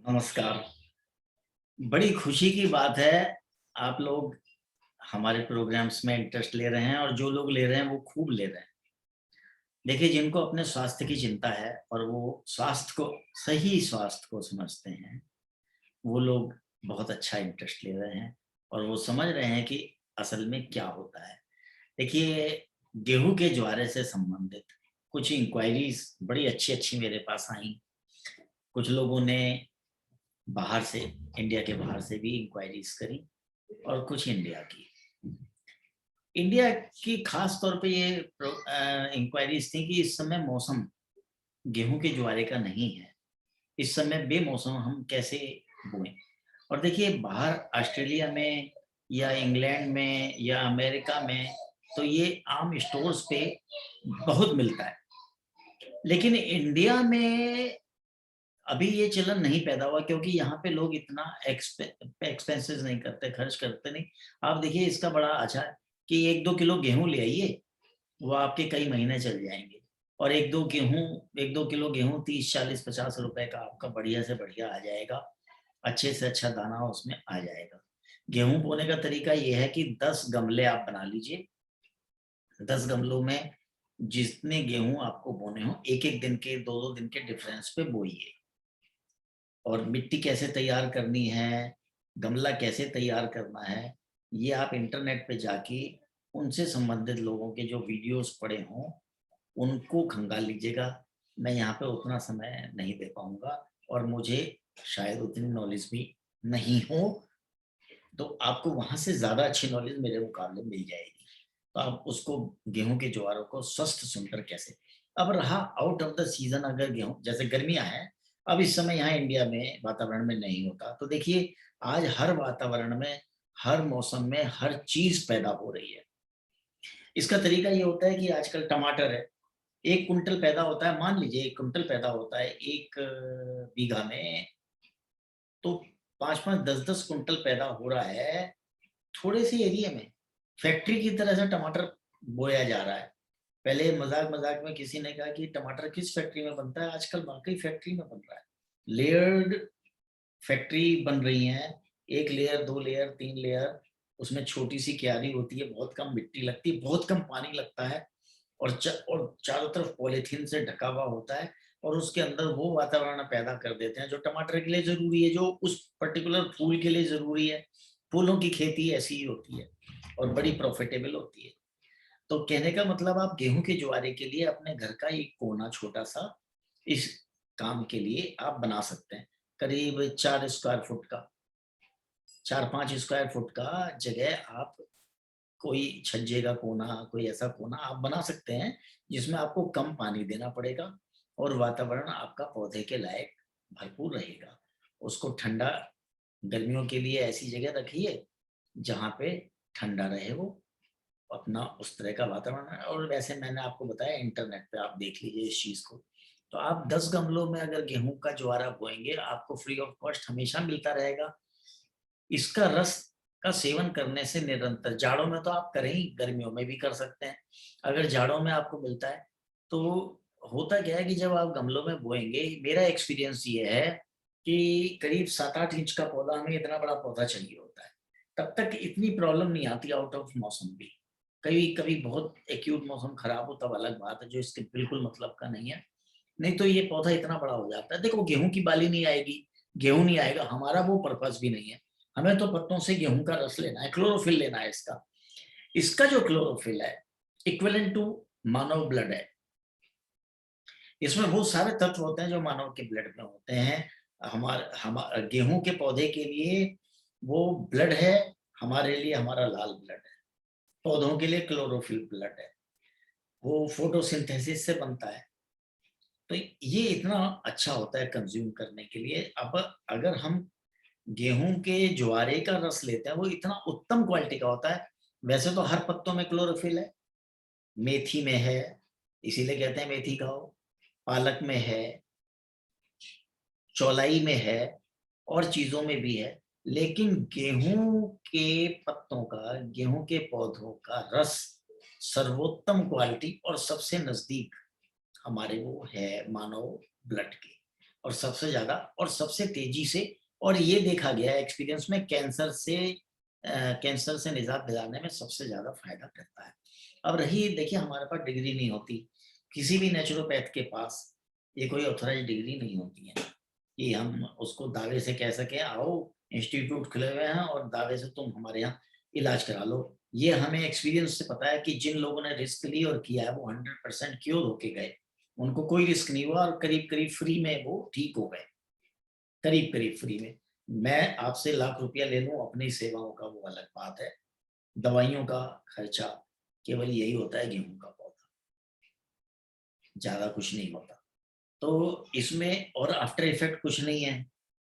नमस्कार। बड़ी खुशी की बात है, आप लोग हमारे प्रोग्राम्स में इंटरेस्ट ले रहे हैं और जो लोग ले रहे हैं वो खूब ले रहे हैं। देखिए जिनको अपने स्वास्थ्य की चिंता है और वो सही स्वास्थ्य को समझते हैं, वो लोग बहुत अच्छा इंटरेस्ट ले रहे हैं और वो समझ रहे हैं कि असल में क्या होता है। देखिए, गेहूँ के ज्वारे से संबंधित कुछ इंक्वायरीज़ बड़ी अच्छी-अच्छी मेरे पास आईं। कुछ लोगों ने बाहर से इंडिया के बाहर से भी इंक्वायरीज़ करी और कुछ इंडिया की। इंडिया की ख़ास तौर पे ये इंक्वायरीज़ थी कि इस समय मौसम गेहूँ के ज्वारे का नहीं है। इस समय बेमौसम हम कैसे बोएँ? और देखिए बाहर ऑस्ट्रेलिया में या इंग्लैंड में या अमेरिका में तो ये आम स्टोर्स पे बहुत मिलता है। लेकिन इंडिया में अभी ये चलन नहीं पैदा हुआ क्योंकि यहाँ पे लोग इतना एक्सपेंसेस नहीं करते, खर्च करते नहीं। आप देखिए इसका बड़ा अच्छा है कि 1-2 किलो गेहूँ ले आइए, वो आपके कई महीने चल जाएँगे और 1-2 किलो गेहूँ 30, 40, 50 रुपए का आपका बढ़िया से बढ़िया आ जाएगा। अच्छे से अच्छा दाना उसमें आ जाएगा। गेहूँ बोने का तरीका ये है कि 10 गमले आप बना लीजिए। 10 गमलों में जितने गेहूँ आपको बोने हों, 1-1 दिन के, 2-2 दिन के डिफरेंस पे बोइए। और मिट्टी कैसे तैयार करनी है, गमला कैसे तैयार करना है, ये आप इंटरनेट पे जाके उनसे संबंधित लोगों के जो वीडियोज़ पड़े हों, उनको खंगाल लीजिएगा। मैं यहाँ पे उतना समय नहीं दे पाऊँगा और मुझे शायद उतनी नॉलेज भी नहीं हो, तो आपको वहाँ से ज़्यादा अच्छी नॉलेज मेरे मुकाबले मिल जाएगी। तो आप उसको गेहूँ के ज्वारों को स्वस्थ सुनकर कैसे अब रहा आउट ऑफ द सीज़न अगर गेहूँ जैसे गर्मियाँ हैं, अब इस समय यहाँ इंडिया में वातावरण में नहीं होता। तो देखिए आज हर वातावरण में, हर मौसम में हर चीज़ पैदा हो रही है। इसका तरीका ये होता है कि आजकल टमाटर है, 1 कुंटल पैदा होता है मान लीजिए 1 कुंटल पैदा होता है 1 बीघा में, तो 5-5, 10-10 कुंटल पैदा हो रहा है थोड़े से एरिया में। फैक्ट्री की तरह से टमाटर बोया जा रहा है। पहले मज़ाक-मज़ाक में किसी ने कहा कि टमाटर किस फैक्ट्री में बनता है? आजकल वाक़ई फैक्ट्री में बन रहा है। लेयर्ड फैक्ट्री बन रही हैं, 1 लेयर, 2 लेयर, 3 लेयर, उसमें छोटी-सी क्यारी होती है, बहुत कम मिट्टी लगती है, बहुत कम पानी लगता है और चारों तरफ पॉलीथीन से ढका हुआ होता है और उसके अंदर वो वातावरण पैदा कर देते हैं, जो टमाटर के लिए ज़रूरी है, जो उस पर्टिकुलर फूल के लिए ज़रूरी है। फूलों की खेती ऐसी ही होती है और बड़ी प्रॉफ़िटेबल होती है। तो कहने का मतलब आप गेहूँ के जुआरे के लिए अपने घर का एक कोना छोटा-सा इस काम के लिए आप बना सकते हैं। करीब 4 स्क्वायर फुट का 4-5 स्क्वायर फुट का जगह आप कोई छज्जे का कोना, कोई ऐसा कोना आप बना सकते हैं, जिसमें आपको कम पानी देना पड़ेगा और वातावरण आपका पौधे के लायक भरपूर रहेगा। उसको ठंडा गर्मियों के लिए ऐसी जगह रखिए, जहाँ पे ठंडा रहे वो अपना उस तरह का वातावरण है और वैसे मैंने आपको बताया इंटरनेट पे आप देख लीजिए इस चीज़ को। तो आप 10 गमलों में अगर गेहूँ का ज्वारा बोएँगे, आपको फ्री ऑफ कॉस्ट हमेशा मिलता रहेगा। इसका रस का सेवन करने से निरंतर जाड़ों में तो आप करें ही, गर्मियों में भी कर सकते हैं। अगर जाड़ों में आपको मिलता है, तो होता क्या है कि जब आप गमलों में बोएँगे, मेरा एक्सपीरियंस ये है कि करीब 7-8 इंच का पौधा हमें इतना बड़ा पौधा चाहिए होता है। तब तक इतनी प्रॉब्लम नहीं आती आउट ऑफ मौसम भी। कभी-कभी बहुत एक्यूट मौसम खराब हो तब अलग बात है, जो इसके बिल्कुल मतलब का नहीं है। नहीं तो ये पौधा इतना बड़ा हो जाता है। देखो गेहूँ की बाली नहीं आएगी, गेहूँ नहीं आएगा, हमारा वो पर्पज़ भी नहीं है। हमें तो पत्तों से गेहूँ का रस लेना है, क्लोरोफिल लेना है इसका। इसका जो क्लोरोफिल है, इक्विवेलेंट टू मानव ब्लड है। इसमें वो सारे तत्व होते हैं जो मानव के ब्लड में होते हैं। गेहूँ के पौधे के लिए वो ब्लड है, हमारे लिए हमारा लाल ब्लड है। पौधों के लिए क्लोरोफिल ब्लड है। वो फोटोसिंथेसिस से बनता है। तो ये इतना अच्छा होता है कंज़्यूम करने के लिए। अब अगर हम गेहूँ के ज्वारे का रस लेते हैं, वो इतना उत्तम क्वालिटी का होता है। वैसे तो हर पत्तों में क्लोरोफिल है, मेथी में है, इसीलिए कहते हैं मेथी खाओ, पालक में है, चौलाई में है और चीज़ों में भी है। लेकिन गेहूँ के पत्तों का, गेहूँ के पौधों का रस सर्वोत्तम क्वालिटी और सबसे नज़दीक हमारे वो है मानव ब्लड के और सबसे ज़्यादा और सबसे तेज़ी से, और ये देखा गया है एक्सपीरियंस में, कैंसर से निजात दिलाने में सबसे ज़्यादा फ़ायदा करता है। अब रही, देखिए हमारे पास डिग्री नहीं होती, किसी भी नेचुरोपैथ के पास ये कोई ऑथराइज़्ड डिग्री नहीं होती है, कि हम उसको दावे से कह सकें आओ इंस्टीट्यूट खुले हुए हैं और दावे से तुम हमारे यहाँ इलाज करा लो। ये हमें एक्सपीरियंस से पता है कि जिन लोगों ने रिस्क ली और किया है वो 100% क्योर होके गए। उनको कोई रिस्क नहीं हुआ और करीब-करीब फ्री में वो ठीक हो गए, करीब-करीब फ्री में। मैं आपसे लाख रुपया ले लूँ अपनी सेवाओं का, वो अलग बात है। दवाइयों का खर्चा केवल यही होता है गेहूँ का पौधा, ज़्यादा कुछ नहीं होता। तो इसमें और आफ्टर इफेक्ट कुछ नहीं है।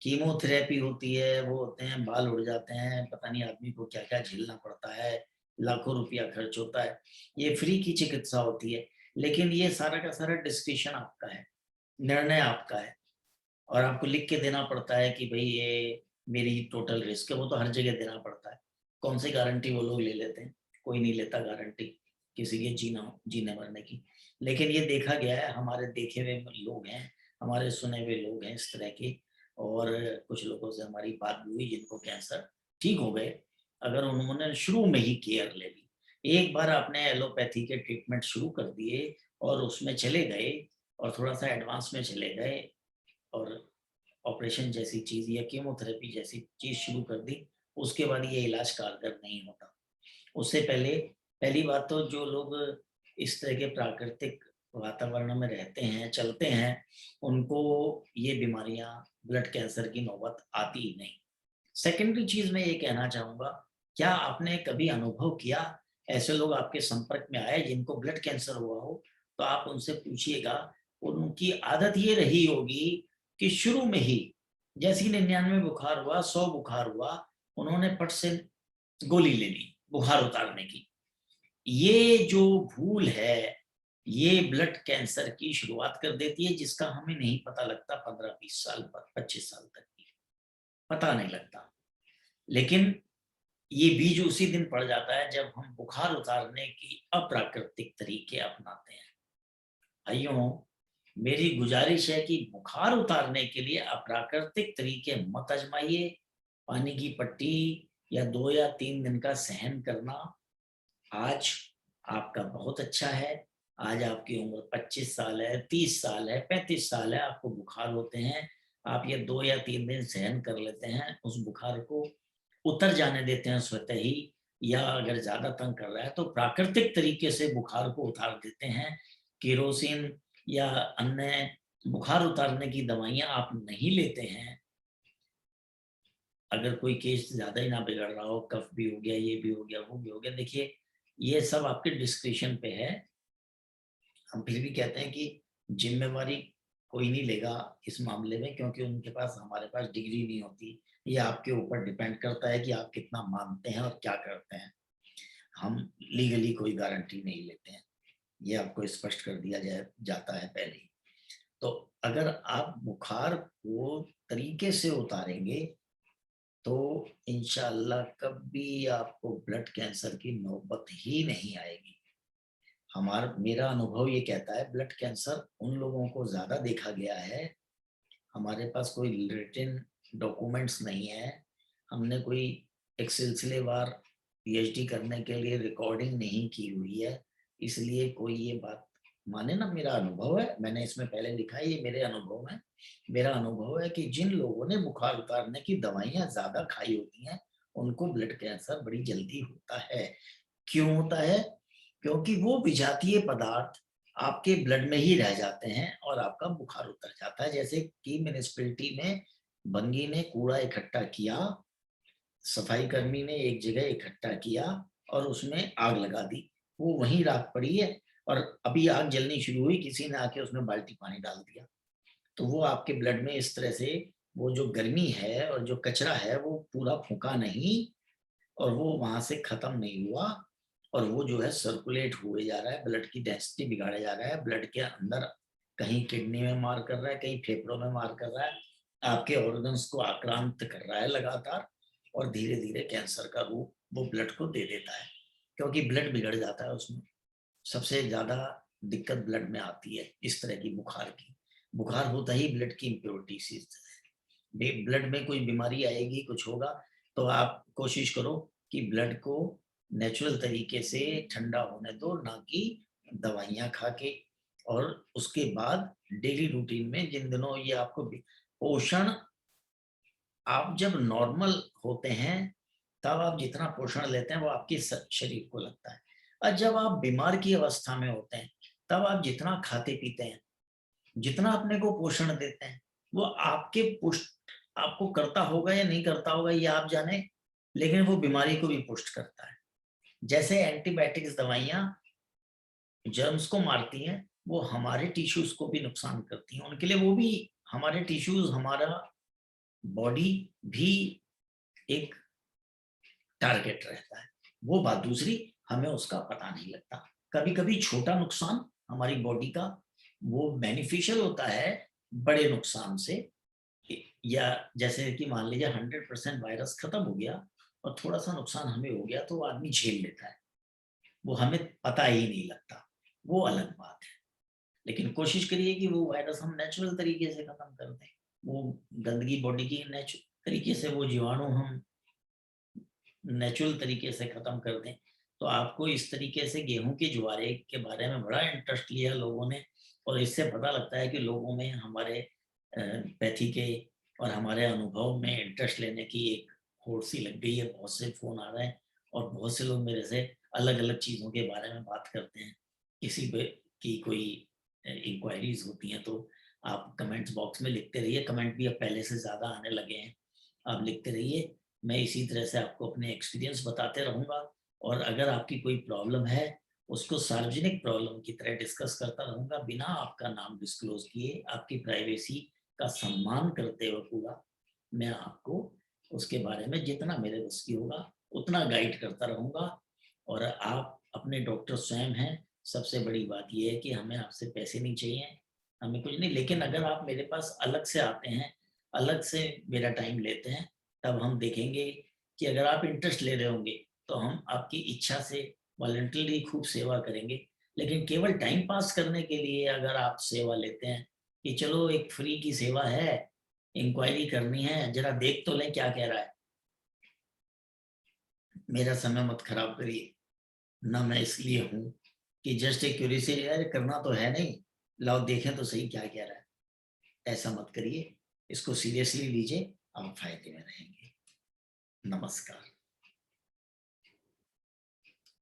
कीमोथेरेपी होती है, वो होते हैं, बाल उड़ जाते हैं, पता नहीं आदमी को क्या-क्या झेलना पड़ता है, लाखों रुपया खर्च होता है। ये फ्री की चिकित्सा होती है, लेकिन ये सारा का सारा डिस्क्रिप्शन आपका है, निर्णय आपका है और आपको लिख के देना पड़ता है कि भई ये मेरी टोटल रिस्क है, वो तो हर जगह देना पड़ता है। कौन सी गारंटी वो लोग ले लेते हैं, कोई नहीं लेता गारंटी किसी के जीने-मरने की। लेकिन ये देखा गया है, हमारे देखे हुए लोग हैं, हमारे सुने हुए लोग हैं इस तरह के, और कुछ लोगों से हमारी बात भी हुई जिनको कैंसर ठीक हो गए, अगर उन्होंने शुरू में ही केयर ले ली। एक बार आपने एलोपैथी के ट्रीटमेंट शुरू कर दिए और उसमें चले गए और थोड़ा-सा एडवांस में चले गए और ऑपरेशन जैसी चीज़ या कीमोथेरेपी जैसी चीज़ शुरू कर दी, उसके बाद ये इलाज कारगर नहीं होता। उससे पहले पहली बात तो जो लोग इस तरह के प्राकृतिक वातावरण में रहते हैं, चलते हैं, उनको ये बीमारियाँ, ब्लड कैंसर की नौबत आती ही नहीं। सेकेंडरी चीज़ मैं ये कहना चाहूँगा, क्या आपने कभी अनुभव किया, ऐसे लोग आपके संपर्क में आए जिनको ब्लड कैंसर हुआ हो, तो आप उनसे पूछिएगा, उनकी आदत ये रही होगी कि शुरू में ही जैसे ही 99 बुखार हुआ, 100 बुखार हुआ, उन्होंने फट से गोली ले ली बुखार उतारने की। ये जो भूल है, ये ब्लड कैंसर की शुरुआत कर देती है, जिसका हमें नहीं पता लगता 15-20 साल पर, 25 साल तक भी, पता नहीं लगता। लेकिन ये बीज उसी दिन पड़ जाता है जब हम बुखार उतारने की अप्राकृतिक तरीके अपनाते हैं। भाइयों, मेरी गुजारिश है कि बुखार उतारने के लिए अप्राकृतिक तरीके मत आजमाइए। पानी की पट्टी या 2 या 3 दिन का सहन करना आज आपका बहुत अच्छा है। आज आपकी उम्र 25 साल है, 30 साल है, 35 साल है, आपको बुखार होते हैं। आप ये 2 या 3 दिन सहन कर लेते हैं, उस बुखार को उतर जाने देते हैं स्वतः ही, या अगर ज़्यादा तंग कर रहा है तो प्राकृतिक तरीके से बुखार को उतार देते हैं। केरोसिन या अन्य बुखार उतारने की दवाइयाँ आप नहीं लेते हैं, अगर कोई केस ज़्यादा ही ना बिगड़ रहा हो, कफ भी हो गया, ये भी हो गया, वो भी हो गया, देखिए ये सब आपके डिस्क्रिप्शन पे है। हम फिर भी कहते हैं कि ज़िम्मेवारी कोई नहीं लेगा इस मामले में, क्योंकि उनके पास, हमारे पास डिग्री नहीं होती। ये आपके ऊपर डिपेंड करता है कि आप कितना मानते हैं और क्या करते हैं। हम लीगली कोई गारंटी नहीं लेते हैं। ये आपको स्पष्ट कर दिया जाता है पहले ही। तो अगर आप बुखार को तरीके से उतारेंगे, तो इंशाअल्लाह कभी आपको ब्लड कैंसर की नौबत ही नहीं आएगी। मेरा अनुभव ये कहता है, ब्लड कैंसर उन लोगों को ज़्यादा देखा गया है, हमारे पास कोई रिटेन डॉक्यूमेंट्स नहीं है, हमने कोई एक सिलसिलेवार पीएचडी करने के लिए रिकॉर्डिंग नहीं की हुई है, इसलिए कोई ये बात माने ना, मेरा अनुभव है, मैंने इसमें पहले लिखा है, ये मेरे अनुभव में, मेरा अनुभव है कि जिन लोगों ने बुखार उतारने की दवाइयाँ ज़्यादा खाई होती हैं, उनको ब्लड कैंसर बड़ी जल्दी होता है। क्यों होता है? क्योंकि वो विजातीय पदार्थ आपके ब्लड में ही रह जाते हैं और आपका बुखार उतर जाता है। जैसे कि म्युनिसिपैलिटी में बंगी ने कूड़ा इकट्ठा किया, सफाई कर्मी ने एक जगह इकट्ठा किया और उसमें आग लगा दी। वो वहीं राख पड़ी है और अभी आग जलनी शुरू हुई, किसी ने आके उसमें बाल्टी पानी डाल दिया। तो वो आपके ब्लड में इस तरह से, वो जो गर्मी है और जो कचरा है वो पूरा फूँका नहीं और वो वहाँ से खत्म नहीं हुआ, और वो जो है सर्कुलेट हुए जा रहा है, ब्लड की डेंसिटी बिगाड़ा जा रहा है, ब्लड के अंदर कहीं किडनी में मार कर रहा है, कहीं फेफड़ों में मार कर रहा है, आपके ऑर्गन्स को आक्रांत कर रहा है लगातार, और धीरे-धीरे कैंसर का रूप वो ब्लड को दे देता है, क्योंकि ब्लड बिगड़ जाता है उसमें। सबसे ज़्यादा दिक्कत ब्लड में आती है इस तरह की बुखार की। बुखार होता ही ब्लड की इम्प्योरिटी से ब्लड में कोई बीमारी आएगी, कुछ होगा, तो आप कोशिश करो कि ब्लड को नेचुरल तरीके से ठंडा होने दो, ना कि दवाइयाँ खा के। और उसके बाद डेली रूटीन में जिन दिनों ये आपको पोषण, आप जब नॉर्मल होते हैं, तब आप जितना पोषण लेते हैं वो आपके शरीर को लगता है। और जब आप बीमार की अवस्था में होते हैं, तब आप जितना खाते पीते हैं, जितना अपने को पोषण देते हैं, वो आपके पुष्ट आपको करता होगा या नहीं करता होगा ये आप जाने, लेकिन वो बीमारी को भी पुष्ट करता है। जैसे एंटीबायोटिक्स दवाइयाँ जर्म्स को मारती हैं, वो हमारे टिश्यूज को भी नुकसान करती हैं। उनके लिए वो भी हमारे टिश्यूज, हमारा बॉडी भी एक टारगेट रहता है। वो बात दूसरी, हमें उसका पता नहीं लगता। कभी-कभी छोटा नुकसान हमारी बॉडी का वो बेनिफिशियल होता है बड़े नुकसान से। या जैसे कि मान लीजिए 100% वायरस खत्म हो गया और थोड़ा-सा नुकसान हमें हो गया, तो वो आदमी झेल लेता है। वो हमें पता ही नहीं लगता, वो अलग बात है। लेकिन कोशिश करिए कि वो वायरस हम नेचुरल तरीके से खत्म कर दें। वो गंदगी बॉडी की तरीके से, वो जीवाणु हम नेचुरल तरीके से खत्म कर दें। तो आपको इस तरीके से गेहूँ के जुआरे के बारे में बड़ा इंटरेस्ट लिया लोगों ने, और इससे पता लगता है कि लोगों में हमारे पैथी के और हमारे अनुभव में इंटरेस्ट लेने की एक होड़ सी लग गई है। बहुत से फ़ोन आ रहे हैं और बहुत से लोग मेरे से अलग-अलग चीज़ों के बारे में बात करते हैं। किसी पे की कोई इंक्वायरीज़ होती हैं, तो आप कमेंट्स बॉक्स में लिखते रहिए। कमेंट भी अब पहले से ज़्यादा आने लगे हैं। आप लिखते रहिए, मैं इसी तरह से आपको अपने एक्सपीरियंस बताते रहूँगा, और अगर आपकी कोई प्रॉब्लम है, उसको सार्वजनिक प्रॉब्लम की तरह डिस्कस करता रहूँगा, बिना आपका नाम डिस्क्लोज़ किए, आपकी प्राइवेसी का सम्मान करते हुए पूरा, मैं आपको उसके बारे में जितना मेरे बस की होगा, उतना गाइड करता रहूँगा। और आप अपने डॉक्टर स्वयं हैं। सबसे बड़ी बात ये है कि हमें आपसे पैसे नहीं चाहिए, हमें कुछ नहीं, लेकिन अगर आप मेरे पास अलग से आते हैं, अलग से मेरा टाइम लेते हैं, तब हम देखेंगे कि अगर आप इंटरेस्ट ले रहे होंगे, तो हम आपकी इच्छा से वॉलंटरी खूब सेवा करेंगे। लेकिन केवल टाइम पास करने के लिए अगर आप सेवा लेते हैं, कि चलो एक फ्री की सेवा है, इंक्वायरी करनी है, ज़रा देख तो लें क्या कह रहा है, मेरा समय मत खराब करिए। ना मैं इसलिए हूँ कि जस्ट एक क्यूरियोसिटी, यार करना तो है नहीं, लाओ देखें तो सही क्या कह रहा है। ऐसा मत करिए, इसको सीरियसली लीजिए, आप फ़ायदे में रहेंगे। नमस्कार।